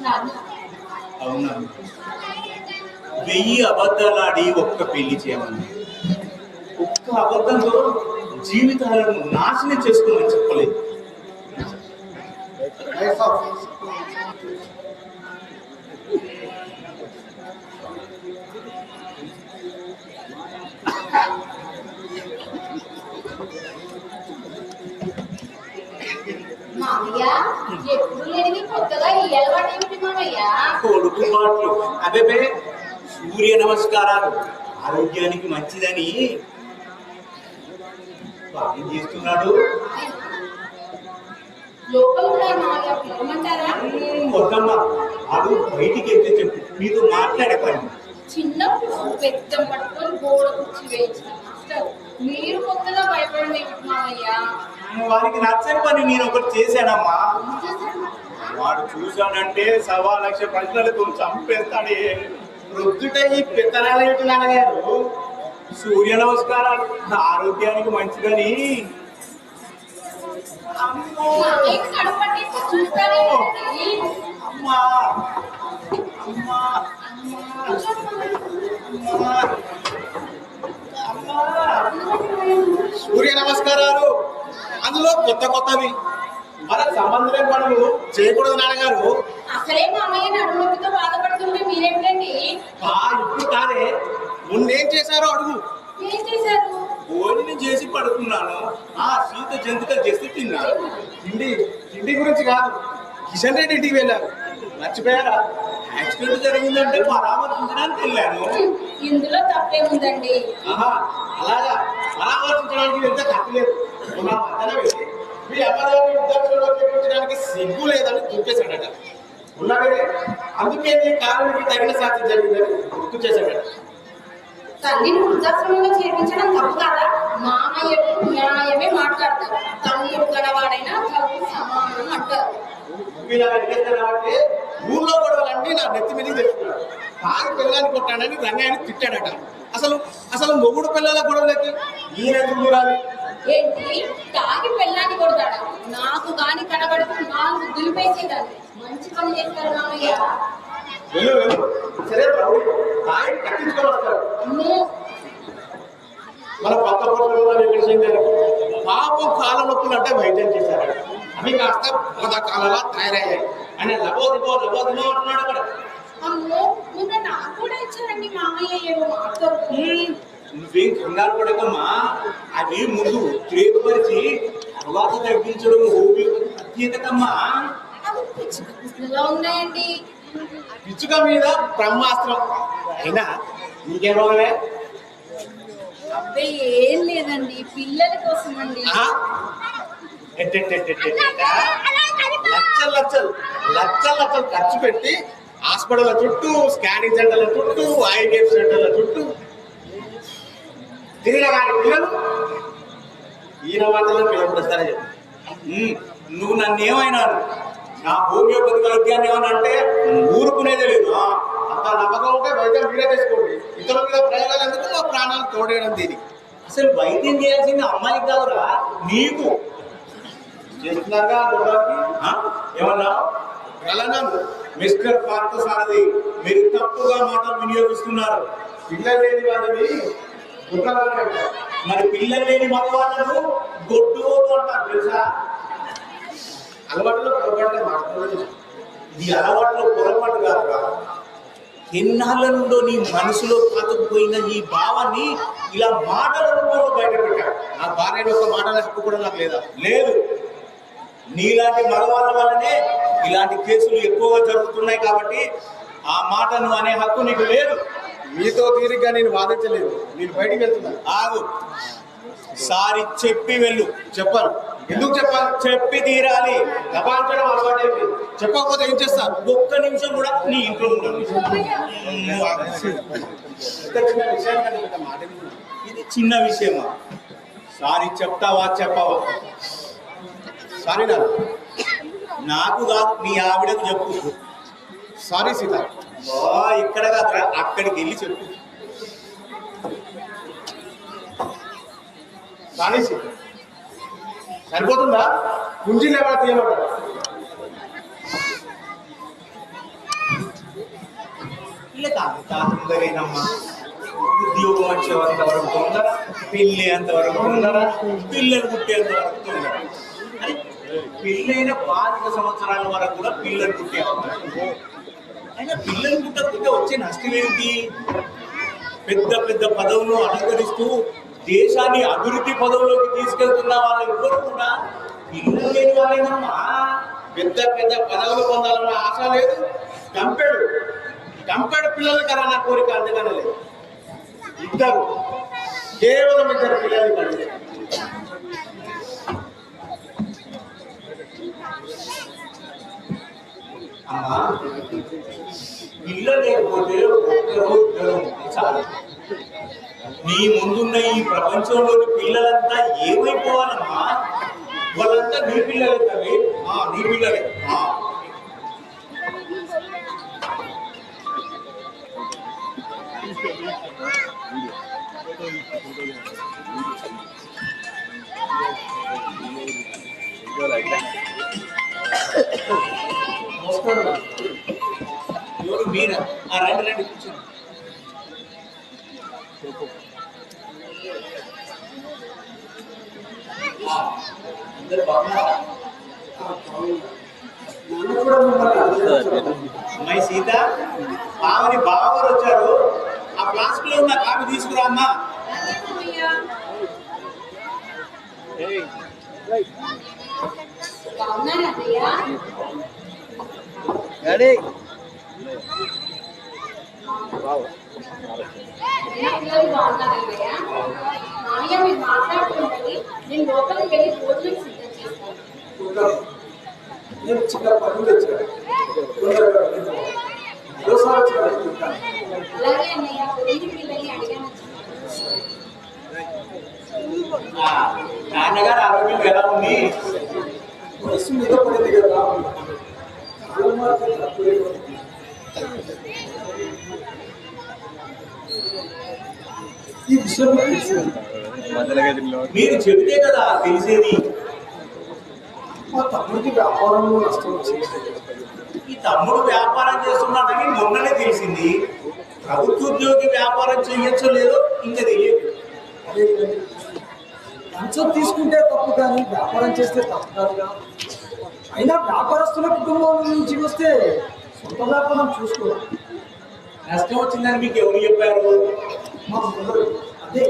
నాన్న అవునా, 1000 అబద్ధాలాడి ఒక్క పెళ్లి చేయమని, ఒక్క అబద్ధంతో జీవితాలను నాశనం చేసుకోమని చెప్పలేదు. మామయ్య ఎప్పుడు లేని కొత్తగా ఈ అలవాటు ఏమిటి మామయ్య? కొడుకు మాటలు అబేబే, సూర్య నమస్కారాలు ఆరోగ్యానికి మంచిదని ఏం చేస్తున్నాడు? లోపల ఉన్నారు మామయ్య, పిలవమంటారా? వద్దమ్మ, వాడు బయటికి వెళ్తే చెప్పు, మీతో మాట్లాడే పని. చిన్నప్పుడు పెద్ద పట్టుకొని గోడ కుర్చీ వేయించిన మాస్టర్, మీరు కొత్తగా భయపడండి మామయ్య. వారికి నచ్చని పని నేను ఒకటి చేశానమ్మా. వాడు చూశాడంటే 1,00,000 ప్రశ్నలతో చంపేస్తాడే. రొద్దుట ఈ పెత్తనాలు ఏంటి నాన్నగారు? సూర్య నమస్కారాలు ఆరోగ్యానికి మంచిదని. మామయ్యకి కడుపట్టి చూస్తానే అమ్మా అమ్మా అమ్మా. సూర్య నమస్కారాలు అందులో కొత్తవి. మన సంబంధం పనులు చేయకూడదు నాన్నగారు. అసలే మామయ్య నడుముతో బాధపడుతుంటే మీరేమిటండి? ఇప్పుడు కాదే, ముందేం చేశారో అడుగు. ఏం చేశారు? భోజనం చేసి పడుకున్నాను, ఆ సీత జంతికలు చేసి తిన్నాను. తిండి గురించి కాదు, కిషన్ రెడ్డి ఇంటికి వెళ్ళారు, మర్చిపోయారా? యాక్సిడెంట్ జరిగిందంటే పరామర్శించడానికి వెళ్ళాను. ఇందులో తప్పేముందండి? ఆహా, అలాగా. పరామర్శించడానికి ఎంత తప్పలేదు మా మధ్యన వెళ్ళి మీ అమ్మగారిని వృద్ధాశ్రమంలో చేర్పించడానికి సిగ్గు లేదని దుఃఖేశాడట ఉన్నదే అందుకే నీ కాలానికి తగిన శాస్త్రం జరిగిందని గుర్తు చేశాడట. తల్లిని వృద్ధాశ్రమంలో చేర్పించడం తప్పు కాదా? మామయ్య న్యాయమే మాట్లాడతారు. తమ్ముడు గలవాడైనా తల్లి సమానం అంటారు. ఇలా అంటే ఊళ్ళో గొడవలన్నీ నా నెత్తి మీద తెచ్చుకున్నాడు. తాగి పిల్లని కొట్టాడని రంగాయని తిట్టాడట. అసలు మొగుడు పిల్లల గొడవలకి ఈయన చూడాలి. ఏంటి తాగి పెళ్ళాన్ని కొడతాడా? నాకు గాని కనబడుతూ నాలుగు దులిపేసేదాన్ని. మంచి పని చేస్తారు మామయ్య. వెళ్ళు సరే బాబు తాగి కట్టించుకొని వస్తాడు. మన పక్క పట్టణంలో పాపం కాళ్ళ నొప్పులు అంటే వైద్యం చేశారు. అవి కాస్త కాలంలో తయారయ్యాయి అని లబోదిబో అంటున్నాడు అక్కడ. అమ్మో మొన్న నాకు కూడా ఇచ్చారండి మామయ్య ఏమో మాట్లాడు. నువ్వేం కంగారు పడకమ్మా, అది ముందు ఉద్రేకపరిచి తర్వాత తగ్గించడం హోమియోపతి ప్రత్యేకతమ్మా. ఇలా ఉన్నాయండి. పిచ్చుక మీద బ్రహ్మాస్త్రం అయినా నీకేం రోగమే? అబ్బాయి ఏం లేదండి, పిల్లల కోసం అండి. లక్షలు ఖర్చు పెట్టి హాస్పిటల్ చుట్టూ, స్కానింగ్ సెంటర్ల చుట్టూ, ఐవిఎఫ్ సెంటర్ల చుట్టూ తిరిగిన వారి పిల్లలు ఈయన మాటలను పిల్లపడుస్తారని చెప్పి నువ్వు నన్ను ఏమైనాను నా హోమియోపతి వైద్యాన్ని ఏమన్నా అంటే ఊరుకునేదే లేదు. అంత నమ్మకం ఉంటే వైద్యం మీరే చేసుకోండి. ఇతరుల మీద ప్రయోగాలు ఎందుకు? మా ప్రాణాలు తోడేయడం దీనికి. అసలు వైద్యం చేయాల్సింది అమ్మాయికి కాదురా, నీకు. చేస్తున్నారుగా ఏమన్నా తెలంగాణ మిస్టర్ పార్థసారథి, మీరు తప్పుగా మాటలు వినియోగిస్తున్నారు. పిల్లలు లేని వాళ్ళని మరి పిల్లలు లేని మగవాళ్ళను గొడ్డు అంటారు తెలుసా? అలవాటులో పొరపాటుగా మాట్లాడలేదు. ఇది అలవాట్లో పొరపాటు కాదురా. ఎన్నాళ్ళ నుండో నీ మనసులో పాతుకుపోయిన ఈ భావాన్ని ఇలా మాటల రూపంలో బయటపెట్టాడు. నా భార్య యొక్క మాటల హక్కు కూడా నాకు లేదా? లేదు. నీలాంటి మగవాళ్ళ వల్లనే ఇలాంటి కేసులు ఎక్కువగా జరుగుతున్నాయి కాబట్టి ఆ మాటను అనే హక్కు నీకు లేదు. మీతో తీరిగ్గా నేను వాదించలేదు. నేను బయటికి వెళ్తున్నాను. ఆగు, సారి చెప్పి వెళ్ళు. చెప్పాను. ఎందుకు చెప్పాలి? చెప్పి తీరాలి. దబాయించడం అలవాటే. చెప్పకపోతే ఏం చేస్తారు? ఒక్క నిమిషం కూడా నీ ఇంట్లో ఉండదు. ఇది చిన్న విషయమా? సారీ చెప్తావా చెప్పవా? సారీ నాకు కాదు, నీ ఆవిడకు చెప్పు. సారీ సీత. ఇక్కడ కాదురా, అక్కడికి వెళ్ళి చెప్పు. సారీ సీత. సరిపోతుందా? గుంజీలు ఎవరు తీయమంటారు? ఇలా కాదురేనమ్మా. ఉద్యోగం వచ్చేంత వరకు తొందర, పెళ్ళి అంతవరకు తొందర, పిల్లలు పుట్టేంత వరకు తొందర. అని పెళ్ళైన 5 సంవత్సరాల వరకు కూడా పిల్లలు పుట్టే అవకాశం. అయినా పిల్లలు పుట్టకపోతే వచ్చే నష్టం ఏంటి? పెద్ద పెద్ద పదవులు అలంకరిస్తూ దేశాన్ని అభివృద్ధి పదవులోకి తీసుకెళ్తున్న వాళ్ళు ఎవ్వరు కూడా పిల్లలు లేని వాళ్ళేనమ్మా. పెద్ద పెద్ద పదవులు పొందాలన్న ఆశ లేదు. కంపెడు పిల్లలు కదా నా కోరిక అంతగానే లేదు. కేవలం 2 పిల్లలు పండి. అమ్మా, పిల్లలు లేకపోతే ఒక్కరు ఇద్దరు చాలు. నీ ముందున్న ఈ ప్రపంచంలోని పిల్లలంతా ఏమైపోవాలమ్మా? వాళ్ళంతా నీ పిల్లలే తల్లి. నీ పిల్లలే. ఎవరు మీరా? రండి కూర్చోండి. అందరు బాగున్నారా? అమ్మాయి సీత, ఆమెని బావగారు వచ్చారు. ఆ ఫ్లాస్క్ లో ఉన్న కాఫీ తీసుకురా అమ్మా. బాగున్నారా అన్నయ్య? పిల్లలు బాగున్నారా అన్నయ్య? మామయ్య మీరు మాట్లాడుతుంటే నేను లోపలికి వెళ్ళి భోజనం సిద్ధం చేస్తాను. నేను చిన్న పనులు తెచ్చాను. అలాగే అన్నయ్య ఇంటికి వెళ్ళి అడిగాను. నాన్నగారు ఆరోగ్యం ఎలా ఉంది? వయసు మీద పడింది కదా, ఈ విషయం మీరు చెబితే కదా తెలిసేది. మా తమ్ముడికి వ్యాపారంలో నష్టం వచ్చింది. ఈ తమ్ముడు వ్యాపారం చేస్తున్నాడని మొన్ననే తెలిసింది. ప్రభుత్వ ఉద్యోగి వ్యాపారం చేయొచ్చో లేదో ఇంకా తెలియదు. లంచం తీసుకుంటే తప్పు కానీ వ్యాపారం చేస్తే తప్పు కాదుగా. అయినా వ్యాపారస్తుల కుటుంబం నుంచి వస్తే సొంత వ్యాపారం చూసుకోవాలి. నష్టం వచ్చిందని మీకు ఎవరు చెప్పారు? మా ముందరు అదే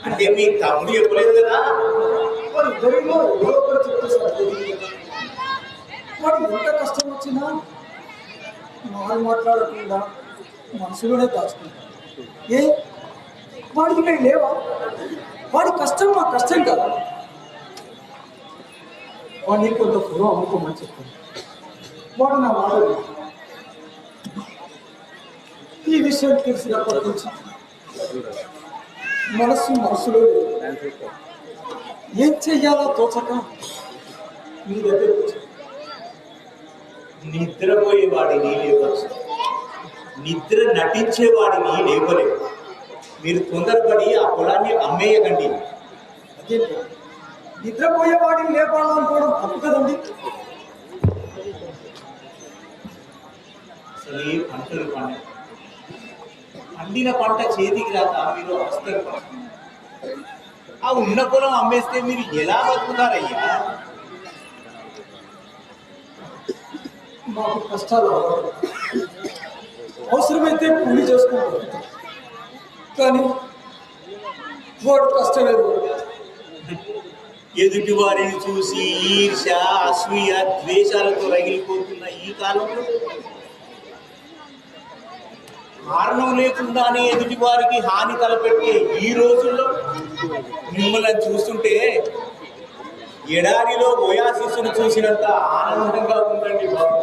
అంటే మీ తమ్ముడు చెప్పలేదు కదా? వాడు ఇద్దరిలో ఎవరో ఒకరు చెప్తే సరిపోతుంది కదా. వాడు ఎంత కష్టం వచ్చినా మారు మాట్లాడకుండా మనసులోనే దాచుకుంటాడు. ఏ వాడికి మేము లేవా? వాడి కష్టం మా కష్టం కదా. వాడిని కొంత పొలం అమ్ముకోమని చెప్తాను. వాడు నా మాట వినడు. ఈ విషయం తెలిసినప్పటి నుంచి మనసులో లేదు. ఏం చెయ్యాలో తోచక మీ దగ్గర వచ్చాను. నిద్రపోయేవాడిని లేవచ్చు, నిద్ర నటించేవాడిని లేవలేవు. మీరు తొందరపడి ఆ పొలాన్ని అమ్మేయకండి. అదేంటి నిద్రపోయేవాడిని లేపాలనుకోవడం తప్పు కదండి. అసలు ఏ పంటలు పండిన పంట చేతికి రాక మీరు అవస్థలు పడుతున్నారు. ఆ ఉన్న పొలం అమ్మేస్తే మీరు ఎలా బతుకుతారయ్యా? మాకు కష్టాలు అవసరమైతే కూలి చేసుకుంటాం, కానీ వాడు కష్టలేదు. ఎదుటి వారిని చూసి ఈర్ష, అసూయ, ద్వేషాలతో రగిలిపోతున్న ఈ కాలంలో కారణం లేకుండానే ఎదుటి వారికి హాని తలపెట్టే ఈ రోజుల్లో మిమ్మల్ని చూస్తుంటే ఎడారిలో ఓయాసిస్సును చూసినంత ఆనందంగా ఉందండి బాబు.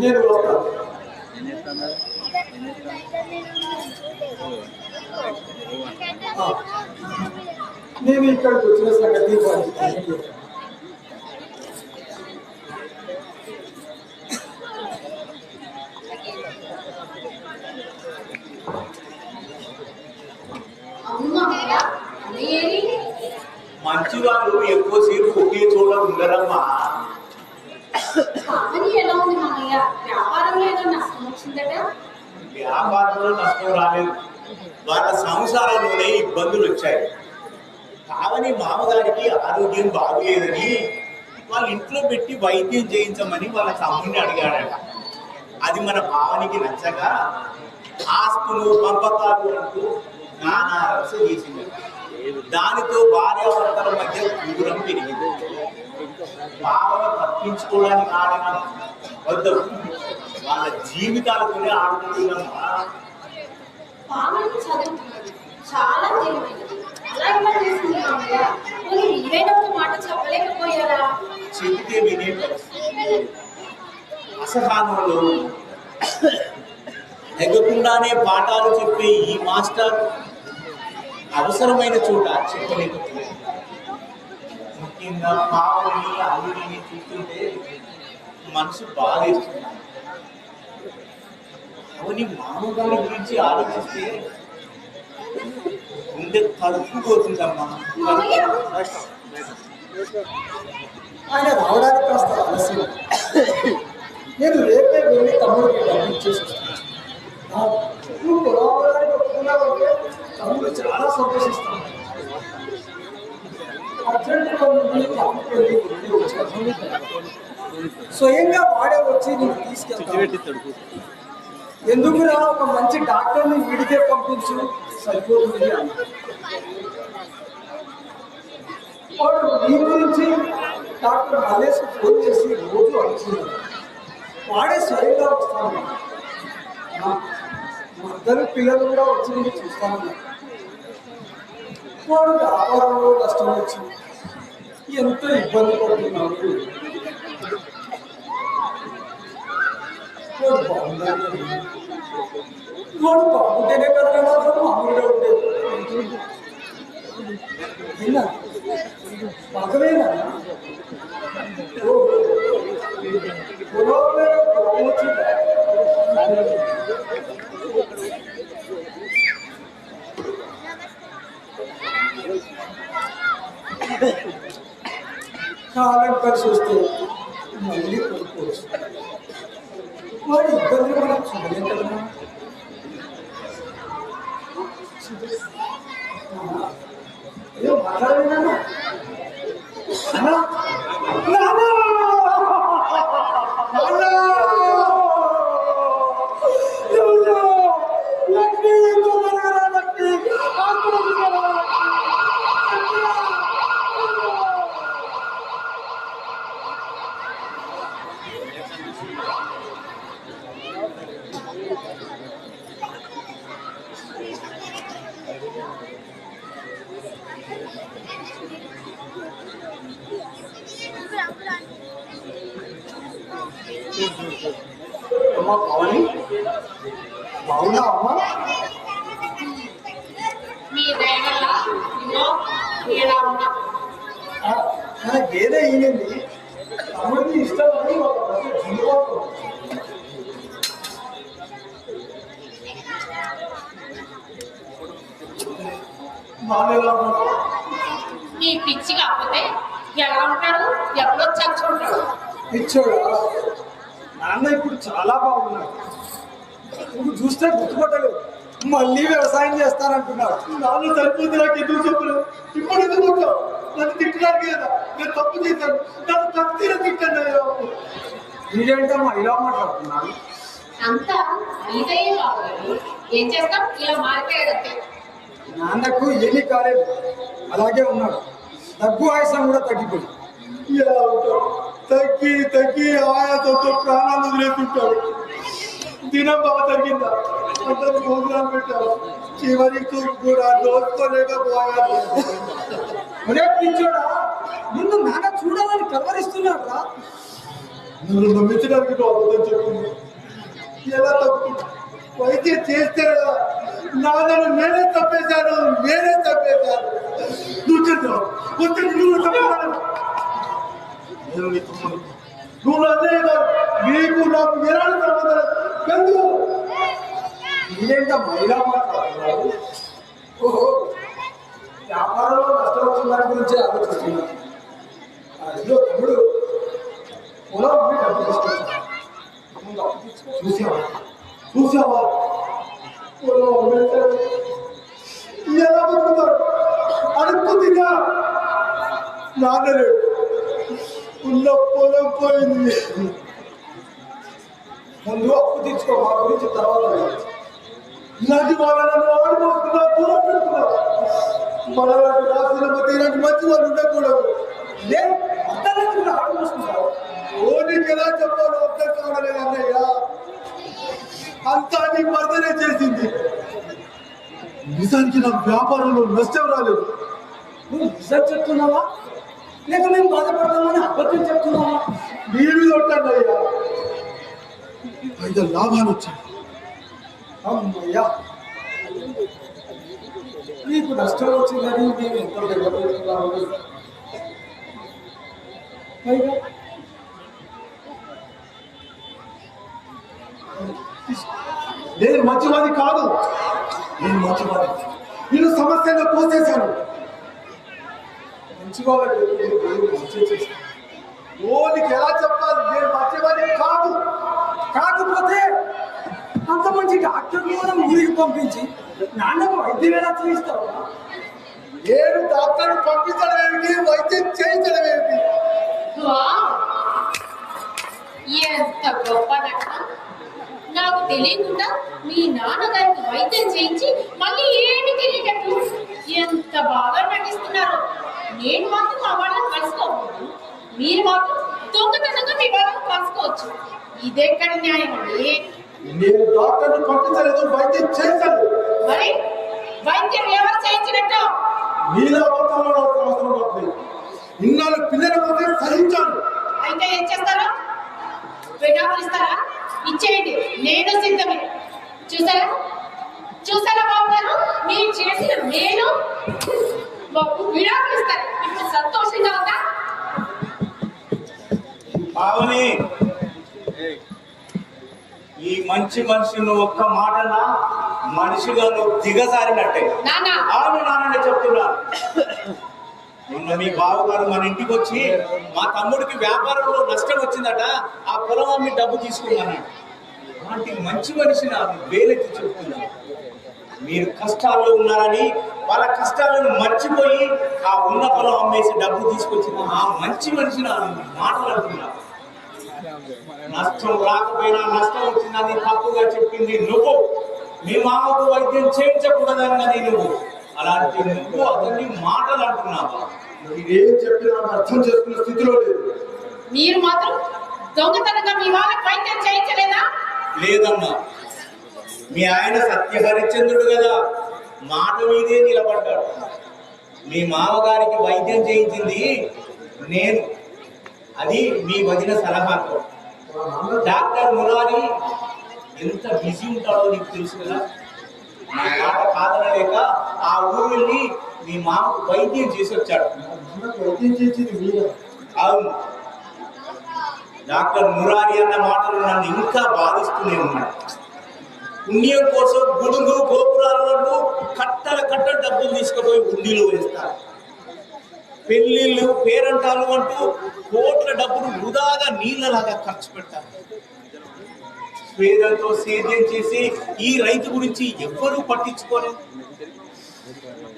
నేను వస్తాను. నేను ఇక్కడికి వచ్చిన సంగతి వాడికి తెలియదు. మంచి వాళ్ళు ఎక్కువసేపు ఒకే చోట ఉండరమ్మా. ఎలా ఉంది మామయ్య? వ్యాపారంలో ఏదో నష్టం వచ్చిందట. వ్యాపారంలో నష్టం రాలేదు, వాళ్ళ సంసారంలోనే ఇబ్బందులు వచ్చాయి. కావని మామగారికి ఆరోగ్యం బాగులేదని వాళ్ళ ఇంట్లో పెట్టి వైద్యం చేయించమని వాళ్ళ తమ్ముడిని అడిగాడట. అది మన భావనికి నచ్చక ఆస్తులు పంపకాలు అంటూ నానా రస చేసింది. దానితో భార్యాభర్తల మధ్య దూరం పెరిగింది. భావన తప్పించుకోవడానికి ఆడిన వద్ద వాళ్ళ జీవితాలతోనే ఆడుకుంటున్నామా. పావని చదువుతున్నది, చాలా తెలివైనది. అలా ఎలా చేసింది మామయ్య? మీరు ఏదైనా ఒక మాట చెప్పలేకపోయారా? చెబితే వినే పరిస్థితి. అసహనంలో ఎగకుండానే పాఠాలు చెప్పే ఈ మాస్టర్ అవసరమైన చోట చెప్పలేకపోయాడు. ముఖ్యంగా పావని అల్లుడిని చూస్తుంటే మనసు బాధేస్తుంది. అవని మామగారి గురించి ఆలోచిస్తే గుండె తడుపుకోతుందమ్మా. ఆయన రావడానికి కాస్త ఆలస్యం. నేను రేపే వెళ్ళి తమ్ముడికి డబ్బు ఇచ్చేసి వస్తాను. నువ్వు రావడానికి ఒప్పుకున్నావంటే తమ్ముడు చాలా సంతోషిస్తాను. అర్జెంటుగా నుండి తమ్ముడికి వెళ్ళి వచ్చాను. స్వయంగా వాడే వచ్చి నీకు తీసుకెళ్తాను. ఎందుకురా ఒక మంచి డాక్టర్ని వీడికే పంపించు సరిపోతుంది అని. వాడు నీ గురించి డాక్టర్ మల్లేష్ ఫోన్ చేసి రోజు అడుగుతున్నాడు. వాడే స్వయంగా వస్తాను. మా ఇద్దరు పిల్లలు కూడా వచ్చి నేను చూస్తాను. వాడు వ్యాపారంలో కష్టం వచ్చి ఎంతో ఇబ్బంది పడుతున్నాడు. వాడు బాగుంటేనే కదా మామూలుగా ఉండేది. విన్నా పగవేనా కాలం కలిసి వస్తే మళ్ళీ కొనుక్కోవచ్చు. వాడు ఇబ్బంది మనం చూడలేం కదా. అయ్యో మాట్లాడలేనా లక్ష్మీ లక్ష్మీ అమ్మా పవని బాగున్నా అమ్మా? మీ దయ వల్ల ఇదిగో ఇలా ఉన్నా. మన గేదె ఈనండి తమ్ముడికి ఇష్టం అని మీ పిచ్చి కాకపోతే ఎలా ఉంటాడు? ఎప్పుడో చచ్చుంటాడు. పిచ్చోడా? నాన్న ఇప్పుడు చాలా బాగున్నాడు. ఇప్పుడు చూస్తే గుర్తుపట్టలేదు. మళ్ళీ వ్యవసాయం చేస్తానంటున్నాడు. నాన్న సరిపోతే నాకు ఎందుకు చెప్పలేదు? ఇప్పుడు ఎందుకు వచ్చావు? నన్ను తిట్టడానికి కదా, నేను తప్పు చేశాను. నన్ను తక్కువ తిట్టండి. వీడేంటమ్మా ఇలా మాట్లాడుతున్నాడు? అంతా ఇదయ్యే బాబు. ఏం చేస్తాం? ఇలా మారిపోయాడంతే. నాన్నకు ఏమీ కాలేదు, అలాగే ఉన్నాడు. దగ్గు ఆయాసం కూడా తగ్గిపోయింది. ఇలా ఉంటావు తగ్గి తగ్గి ఆయాసంతో ప్రాణాలు వదిలేస్తుంటాడు. దినం బాగా తగ్గిందా? అందరూ భోజనాలు పెట్టారు. చివరికి కూడా దోచుకోలేకపోయారు. ఒరే పిచ్చోడా, నిన్ను నాన్న చూడాలని కలవరిస్తున్నాడు రా. నన్ను నమ్మించడానికి అబద్ధం చెప్పింది. ఎలా తప్పు? వైద్యం చేస్తే నాన్నను నేనే తప్పేశాను. నువ్వు చెప్తావు నువ్వు తప్పేశాను. నువ్వు అదే నీకు నాకు ఎలాంటి సంబంధం ఎందుకు? ఇదేంటమ్మా ఇలా మాట్లాడుతున్నాడు? ఓహో, వ్యాపారంలో నష్టం వచ్చిన దాని గురించి ఆలోచిస్తున్నాడు. అదిలో తమ్ముడు పొలం అమ్మి డబ్బు తీసుకొచ్చాడు. చూసావా పొలం అమ్మేశాడు. ఎలా బతుకుతాడు? అనుకుందిగా నాన్నలేడు. ఉన్న పొలం పోయింది. ముందు అప్పు తీర్చుకో, మా గురించి తర్వాత. ఇలాంటి వాళ్ళను ఆడిపోతున్నా, దూరం పెడుతున్నారు. మనలాంటి రాసినమతి ఇలాంటి మంచి వాళ్ళు ఉండకూడదు. ఆడుకొస్తున్నావు. ఓనికి ఎలా చెప్పాలో అర్థం కావలేదు అన్నయ్య. అంతా నీ మర్దనే చేసింది. నిజానికి నాకు వ్యాపారంలో నష్టం రాలేదు. నువ్వు నిజం చెప్తున్నావా లేక మేము బాధపడతామని అబద్ధం చెప్తున్నావా? నీ మీద ఉంటానయ్యా. అయితే లాభాలు వచ్చాయి. అమ్మయ్యా, నీకు నష్టం వచ్చిందని మేము ఎంతో వెళ్ళబోతున్నాము. పైగా నేను మంచివాది కాదు. నేను మంచివాది. నేను సమస్యగా పోసేశాను. మంచి వాళ్ళకి మంచి చేస్తాను. ఓనికి ఎలా చెప్పాలి? నేను మంచివాది కాదు. కాకపోతే అంత మంచి డాక్టర్ని మనం ఊరికి పంపించి నాన్నకు వైద్యం ఎలా చేయిస్తావా? నేను డాక్టర్ పంపించడం ఏమిటి? వైద్యం చేయించడం ఏమిటి? ఎంత గొప్ప నటన! నాకు తెలియకుండా మీ నాన్నగారికి వైద్యం చేయించి మళ్ళీ ఏమి తెలియటట్టు ఎంత బాగా నటిస్తున్నారు. నేను మాత్రం మా వాళ్ళని కలుసుకోకూడదు, మీరు మాత్రం దొంగతనంగా మీ వాళ్ళని కలుసుకోవచ్చు. ఇదెక్కడ న్యాయం అండి? నేను డాక్టర్ని పంపించలేదు, వైద్యం చేయించలేదు. మరి వైద్యం ఎవరు చేయించినట్టు? నీలో అవసరం పడుతుంది. ఇన్నాళ్ళు పిల్లల కోసం సహించాను. అయితే ఏం చేస్తారా? విడాకులు ఇస్తారా? ఇచ్చేయండి, నేను సిద్ధమే. చూసారా చూసారా బాబు గారు, మీరు చేసిన నేను బాబు విడాకులు ఇస్తారు. ఇప్పుడు సంతోషంగా ఉందా? పావని, ఈ మంచి మనిషిని ఒక్క మాటన మనిషిగా నువ్వు దిగజారినట్టే. నాన్న అవును నాన్న చెప్తున్నా. మొన్న మీ బావగారు మన ఇంటికి వచ్చి మా తమ్ముడికి వ్యాపారంలో నష్టం వచ్చిందట, ఆ పొలం అమ్మి డబ్బు తీసుకున్నాను. అలాంటి మంచి మనిషిని వేలెత్తి చెప్తున్నాను. మీరు కష్టాల్లో ఉన్నారని వాళ్ళ కష్టాలను మర్చిపోయి ఆ ఉన్న పొలం అమ్మేసి డబ్బు తీసుకొచ్చిన ఆ మంచి మనిషిని మాట్లాడుతున్నారు. నష్టం రాకపోయినా నష్టం వచ్చిందని తప్పుగా చెప్పింది నువ్వు. మీ మామకు వైద్యం చేయించకూడదన్నది నువ్వు. అలాంటి నువ్వు అతన్ని మాటలు అంటున్నావా? మీరేం చెప్పినా అర్థం చేసుకునే స్థితిలో లేదు. మీరు మాత్రం దొంగతనంగా మీ వాళ్ళకి వైద్యం చేయించలేదా? లేదమ్మా, మీ ఆయన సత్యహరిశ్చంద్రుడు కదా, మాట మీదే నిలబడ్డాడు. మీ మామగారికి వైద్యం చేయించింది నేను, అది మీ వదిన సలహాతో. డాక్టర్ మురారి ఎంత బిజీ ఉంటాడో నీకు తెలుసు కదా. నా మాట కాదనలేక ఆ ఊరు వెళ్ళి మీ మామకు వైద్యం చేసి వచ్చాడు. వైద్యం చేసింది మీరు. అవును, డాక్టర్ మురారి అన్న మాటలు నన్ను ఇంకా బాధిస్తూనే ఉన్నాడు. పుణ్యం కోసం గుడులు గోపురాలను కట్టల కట్టల డబ్బులు తీసుకుపోయి ఉండిలో వేస్తారు. పెళ్లిళ్ళు పేరంటాలు అంటూ కోట్ల డబ్బులు వృధాగా నీళ్ళలాగా ఖర్చు పెడతారు. పేదలతో సేద్యం చేసి ఈ రైతు గురించి ఎవ్వరూ పట్టించుకోరు.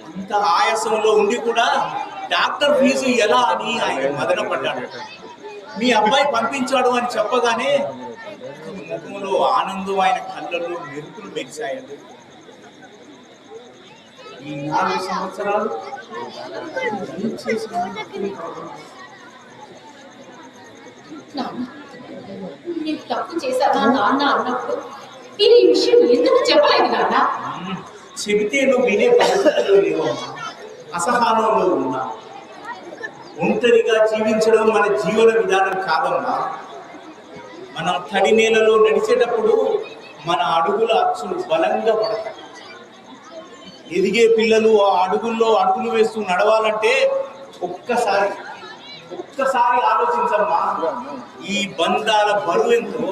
అంత ఆయాసంలో ఉండి కూడా డాక్టర్ ఫీజు ఎలా అని ఆయన మదన పడ్డాడు. మీ అబ్బాయి పంపించాడు అని చెప్పగానే ముఖంలో ఆనందం, ఆయన కళ్ళలో మెరుపులు మెరిశాయండి. ఈ 4 సంవత్సరాలు ఏం చేసినా నేను తప్పు చేశానా నాన్న అన్నప్పుడు మీరు ఈ విషయం ఎందుకు చెప్పలేదు నాన్న? చెబితే నువ్వు వినే పరిస్థితుల్లో లేవు, అసహనంలో ఉన్నా. ఒంటరిగా జీవించడం మన జీవన విధానం కాదమ్మా. మనం తడి నేలలో నడిచేటప్పుడు మన అడుగుల అచ్చులు బలంగా పడతాయి. ఎదిగే పిల్లలు ఆ అడుగుల్లో అడుగులు వేస్తూ నడవాలంటే ఒక్కసారి ఆలోచించమ్మా. ఈ బంధాల బరువెంతో.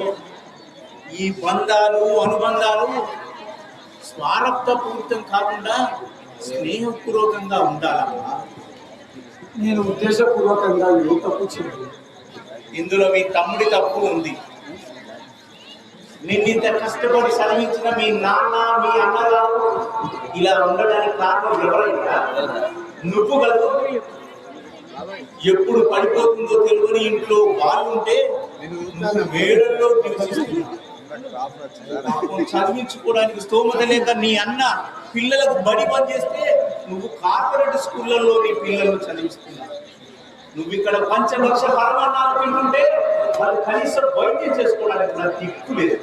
ఈ బంధాలు అనుబంధాలు స్వార్థపూరితం కాకుండా స్నేహపూర్వకంగా ఉండాలమ్మా. నేను ఉద్దేశపూర్వకంగా ఏ తప్పు చేయలేదు. ఇందులో మీ తమ్ముడి తప్పు ఉంది. నిన్నింత కష్టపడి చదివించిన మీ నాన్న, మీ అన్నగారు ఇలా ఉండడానికి కారణం ఎవరైనా నువ్వు కదా. ఎప్పుడు పడిపోతుందో తెలియని ఇంట్లో వాళ్ళు ఉంటే నువ్వు వేడల్లో నివసిస్తున్నావు. చదివించుకోవడానికి స్తోమత లేక నీ అన్న పిల్లలకు బడి పని చేస్తే నువ్వు కార్పొరేట్ స్కూళ్ళల్లో నీ పిల్లలను చదివిస్తున్నావు. నువ్వు ఇక్కడ పంచభక్ష పరమాన్నాలు తింటుంటే వాళ్ళు కనీసం వైద్యం చేసుకోవడానికి నాకు దిక్కు లేదు.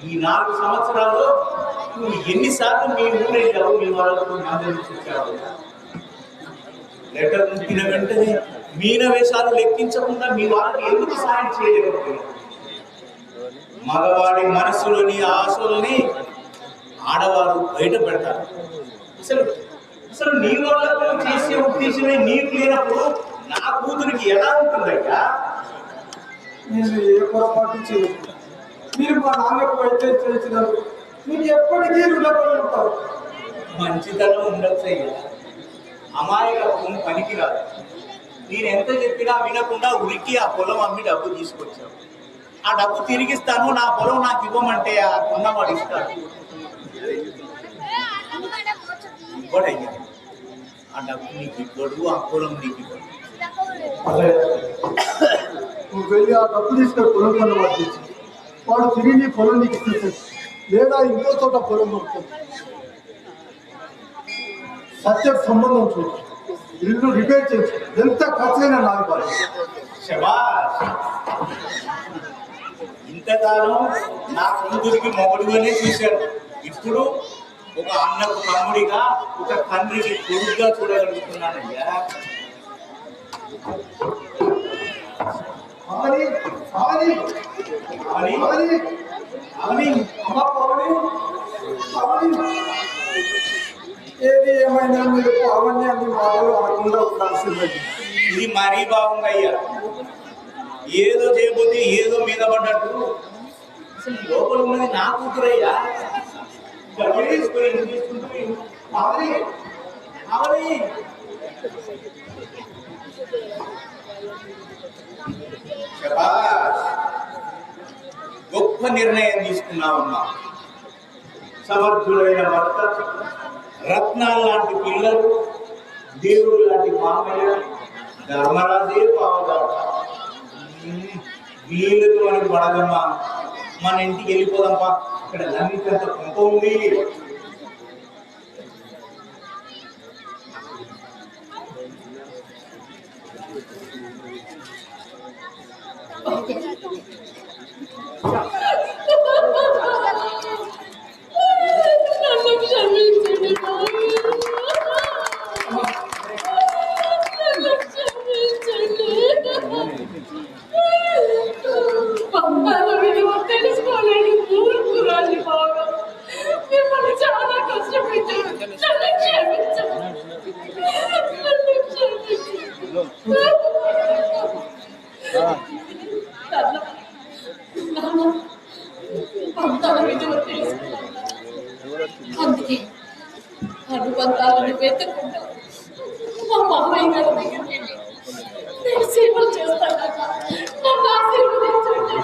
ఈ 4 సంవత్సరాల్లో నువ్వు ఎన్నిసార్లు మీ ఊరు వెళ్ళావు, మీ వాళ్ళకు మందిని చూశావు. లెటర్ ముట్టిన వెంటనే మీన వేషాలు లెక్కించకుండా మీ వాళ్ళకి ఎందుకు సాయం చేయలేకపోయావు? మగవాడి మనసులోని ఆశల్ని ఆడవారు బయట పెడతారు. అసలు నీ వాళ్ళకు చేసే ఉద్దేశమే నీకు లేనప్పుడు నా కూతురికి ఎలా ఉంటుందయ్యా? నేను ఏ పొరపాటు చేయలేదు. మీరు మా నాన్నకు వైద్యం చేసినందుకు మీరు ఎప్పటికీ రుణపడి ఉంటారు. మంచితనం ఉండొచ్చయ్యా, అమాయకత్వం పనికిరాదు. నేను ఎంత చెప్పినా వినకుండా ఉరికి ఆ పొలం అమ్మి డబ్బు తీసుకొచ్చావు. ఆ డబ్బు తిరిగిస్తాను, నా పొలం నాకు ఇవ్వమంటే ఆ కొన్నవాడు ఇస్తాడు. ఇవ్వడయ్యా, ఆ డబ్బు నీకు ఇవ్వడు, ఆ పొలం నీకు ఇవ్వడు. అలాగే నువ్వు వెళ్ళి ఆ డబ్బు తీసుకొని పొలం కొన్నవాడు వాడు తిరిగి నీ పొలం నీకు ఇస్తుంది, లేదా ఇంకో చోట పొలం కొడుతుంది. సత్య సంబంధం చూడు, ఇల్లు రిపేర్ చేసి ఎంత ఖర్చైనా నాకు బాధ. శబాష్. ఇంతకాలం నా కూతురికి మొగుడుగానే చూశాను. ఇప్పుడు ఒక అన్నకు తమ్ముడిగా, ఒక తండ్రికి కొడుకుగా చూడగలుగుతున్నానయ్యా. పవని పవని అవని పవని అవని అమ్మ పవని పవని ఏది ఏమైనా మీరు పవని అన్ని మాటలు అనకుండా ఉండాల్సిందే. ఇది మరీ బాగుందయ్యా. ఏదో చేయబోతే ఏదో మీద పడ్డట్టు. అసలు లోపల ఉన్నది నా కూతురయ్యా. పవని అవని శభాష్. గొప్ప నిర్ణయం తీసుకున్నావమ్మా. సమర్థుడైన భర్త, రత్నాలు లాంటి పిల్లలు, దేవుడు లాంటి మామయ్య, ధర్మరాజే బావగారు. వీళ్ళతో మనకు పడదమ్మా. మన ఇంటికి వెళ్ళిపోదాంపా. ఇక్కడ లంకంత కొంత ఉంది. నన్ను క్షమించండి బాబు. నన్ను క్షమించండి. బంగారు విలువ తెలుసుకోలేని మూర్ఖురాలి బాబు. మిమ్మల్ని చాలా కష్టపెట్టాను. నన్ను క్షమించండి. నన్ను క్షమించండి. పంతాల విలువ తెలుసుకున్నాను. అందుకే అనుబంధాలను వెతుక్కుంటా మా మామయ్య గారి దగ్గరికి వెళ్ళి నేను సేవలు చేస్తాను. నన్ను ఆశీర్వదించండి.